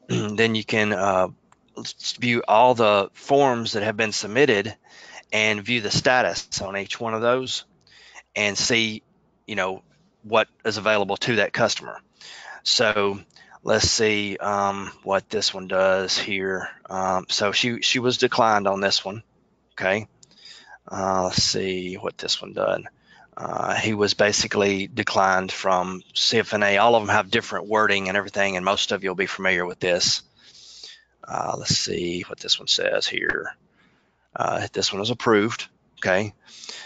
Then you can view all the forms that have been submitted and view the status on each one of those and see, what is available to that customer. So let's see what this one does here. So she was declined on this one. Okay. Let's see what this one done. He was basically declined from CFNA. All of them have different wording and everything, and most of you will be familiar with this. Let's see what this one says here. This one is approved. Okay,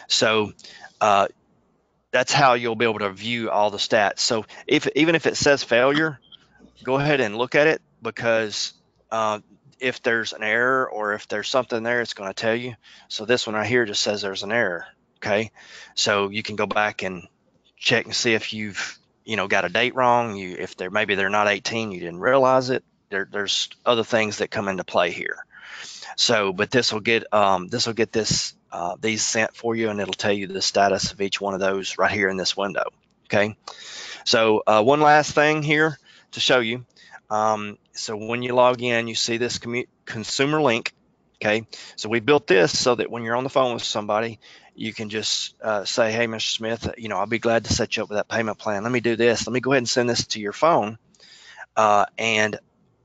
so that's how you'll be able to view all the stats. So even if it says failure, go ahead and look at it, because if there's an error or if there's something there, it's going to tell you. So this one right here just says there's an error. Okay, so you can go back and check and see if you've got a date wrong. If maybe they're not 18, you didn't realize it. There's other things that come into play here. So, but this will get these sent for you, and it'll tell you the status of each one of those right here in this window. Okay, so one last thing here to show you. So when you log in, you see this consumer link. Okay, so we built this so that when you're on the phone with somebody, you can just say, hey, Mr. Smith, I'll be glad to set you up with that payment plan. Let me do this. Let me go ahead and send this to your phone. And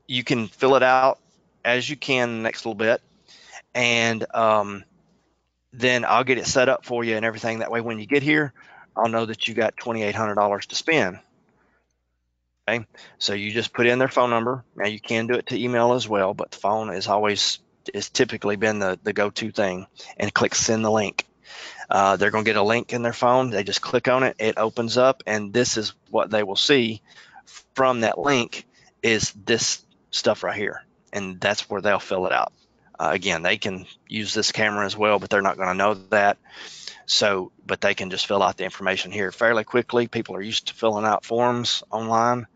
you can fill it out as you can the next little bit. And then I'll get it set up for you and everything. That way, when you get here, I'll know that you got $2,800 to spend. Okay, so you just put in their phone number. Now you can do it to email as well, but the phone is typically been the go-to thing, and click send the link. They're going to get a link in their phone. They just click on it. It opens up, and this is what they will see from that link is this stuff right here, and that's where they'll fill it out. Again, they can use this camera as well, but they're not going to know that. So, but they can just fill out the information here fairly quickly. People are used to filling out forms online.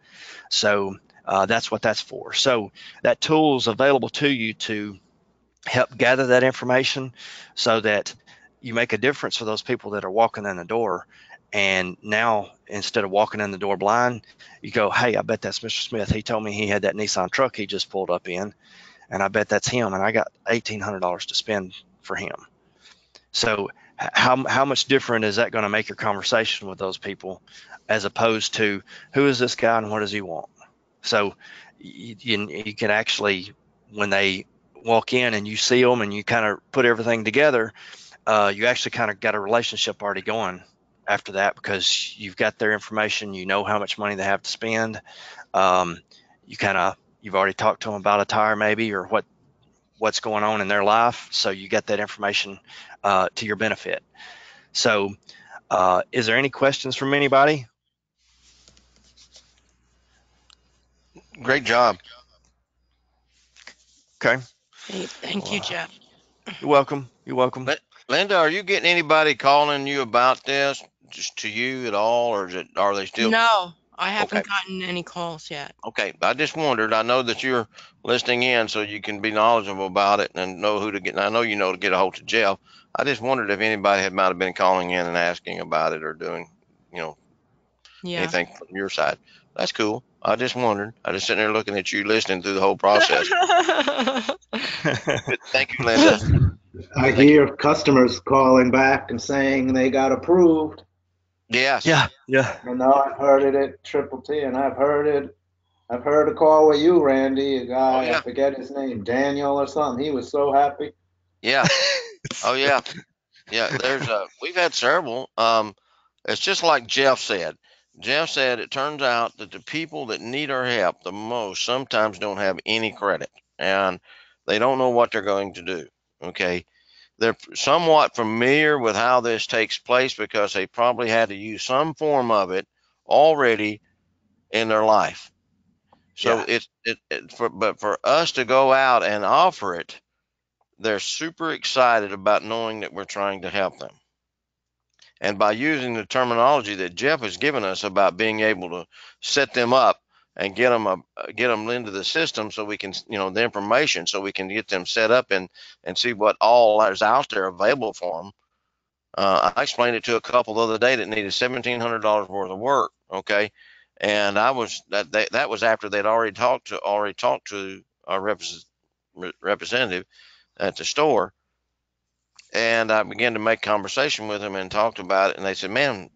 So that's what that's for. So that tool is available to you to help gather that information so that you make a difference for those people that are walking in the door. And now, instead of walking in the door blind, you go, hey, I bet that's Mr. Smith. He told me he had that Nissan truck he just pulled up in, and I bet that's him, and I got $1,800 to spend for him. So how much different is that going to make your conversation with those people as opposed to who is this guy and what does he want? So you can actually, when they walk in and you see them and you kind of put everything together, you actually kind of got a relationship already going after that, because you've got their information, you know how much money they have to spend. You've already talked to them about a tire maybe, or what's going on in their life. So you get that information to your benefit. So is there any questions from anybody? Great job. Okay. Hey, thank you, Jeff. You're welcome. You're welcome. Linda, are you getting anybody calling you about this, just to you at all, or are they still? No, I haven't gotten any calls yet. Okay, I just wondered. I know that you're listening in, so you can be knowledgeable about it and know who to get. And I know you know to get a hold of Jeff. I just wondered if anybody might have been calling in and asking about it or doing, anything from your side. That's cool. I just wondered. I just sitting there looking at you, listening through the whole process. Thank you, Linda. I hear customers calling back and saying they got approved. Yes. Yeah. I know I've heard it at Triple T, and I've heard a call with you, Randy. A guy, I forget his name, Daniel or something. He was so happy. Yeah. Oh yeah. Yeah. We've had several. It's just like Jeff said. Jeff said it turns out that the people that need our help the most sometimes don't have any credit, and they don't know what they're going to do. Okay. They're somewhat familiar with how this takes place because they probably had to use some form of it already in their life. So but for us to go out and offer it, they're super excited about knowing that we're trying to help them. And by using the terminology that Jeff has given us about being able to set them up and get them into the system, so we can, the information, so we can get them set up and see what all is out there available for them. I explained it to a couple the other day that needed $1,700 worth of work. Okay, and that was after they'd already talked to our representative at the store. And I began to make conversation with them and talked about it. And they said, man,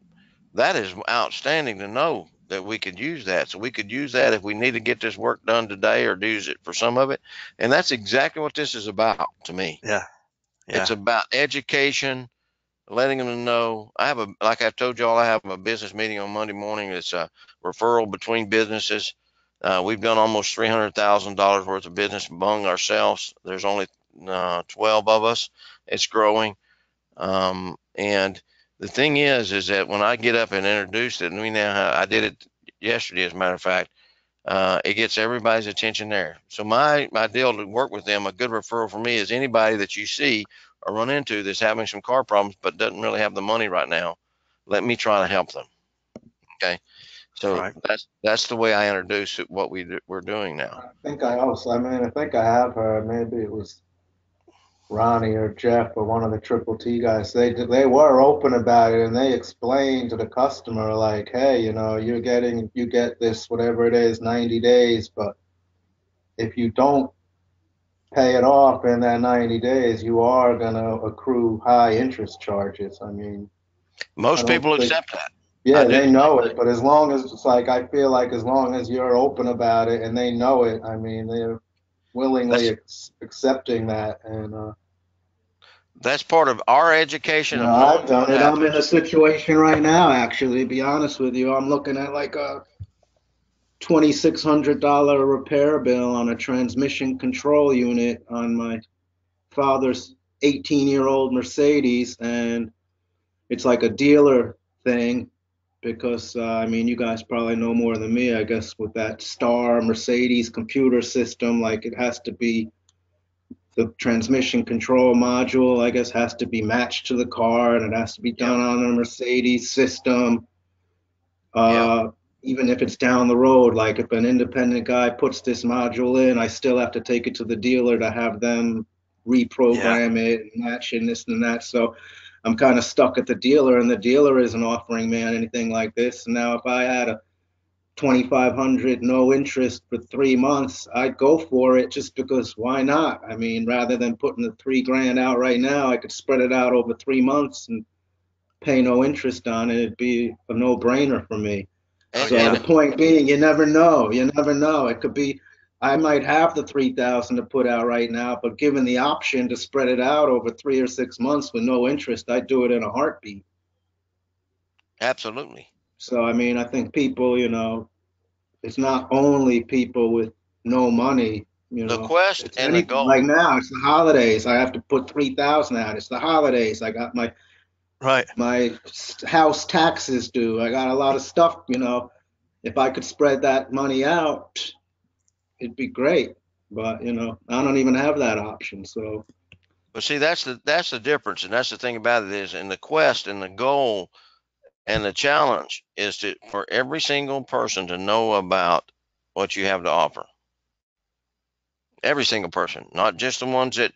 that is outstanding to know that we could use that. So we could use that if we need to get this work done today, or use it for some of it. And that's exactly what this is about to me. Yeah. It's about education, letting them know. Like I told y'all, I have a business meeting on Monday morning. It's a referral between businesses. We've done almost $300,000 worth of business among ourselves. There's only 12 of us. It's growing. And the thing is that when I get up and introduce it, and I did it yesterday, as a matter of fact, it gets everybody's attention there. So my deal to work with them, a good referral for me, is anybody that you see or run into that's having some car problems but doesn't really have the money right now. Let me try to help them. Okay. So that's the way I introduce it, what we're doing now. I think I have heard, maybe it was Ronnie or Jeff or one of the Triple T guys. They were open about it, and they explained to the customer, like, hey, you get this, whatever it is, 90 days, but if you don't pay it off in that 90 days, you are going to accrue high interest charges. I mean, most people accept that. Yeah, they know it, but as long as I feel like as long as you're open about it and they know it, I mean, they're willingly accepting that. And That's part of our education of I've knowing done what it. I'm in a happens. situation right now, actually, to be honest with you. I'm looking at like a $2,600 repair bill on a transmission control unit on my father's 18-year-old Mercedes, and it's like a dealer thing because I mean, you guys probably know more than me, I guess, with that Star Mercedes computer system, like it has to be the transmission control module, I guess, has to be matched to the car and it has to be done on a Mercedes system. Uh, Even if it's down the road, like if an independent guy puts this module in, I still have to take it to the dealer to have them reprogram it and match and this and that. So I'm kind of stuck at the dealer, and the dealer isn't offering me anything like this. Now, if I had a 2,500 no interest for 3 months, I'd go for it just because why not? I mean, rather than putting the 3 grand out right now, I could spread it out over 3 months and pay no interest on it. It'd be a no brainer for me. So the point being, you never know. You never know. It could be, I might have the 3,000 to put out right now, but given the option to spread it out over 3 or 6 months with no interest, I'd do it in a heartbeat. Absolutely. So I mean, I think people, it's not only people with no money. The quest It's and the anything. goal. Like now, it's the holidays. I have to put 3,000 out. It's the holidays. I got my house taxes due. I got a lot of stuff. If I could spread that money out, it'd be great. But I don't even have that option. So. But see, that's the difference, and that's the thing about it is, in the quest and the goal and the challenge is for every single person to know about what you have to offer. Every single person, not just the ones that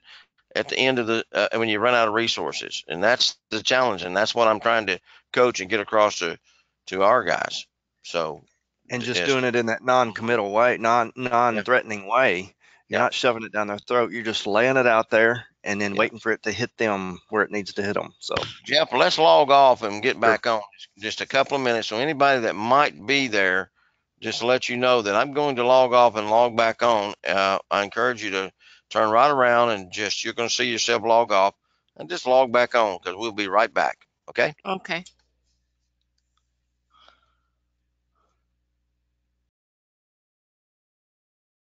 at the end of when you run out of resources, and that's the challenge, and that's what I'm trying to coach and get across to our guys. So, and just doing it in that non-committal way, non-threatening way. You're not shoving it down their throat. You're just laying it out there and then waiting for it to hit them where it needs to hit them. So, Jeff, let's log off and get back on just a couple of minutes. So anybody that might be there, just to let you know that I'm going to log off and log back on. I encourage you to turn right around and you're going to see yourself log off and just log back on, because we'll be right back. Okay? Okay.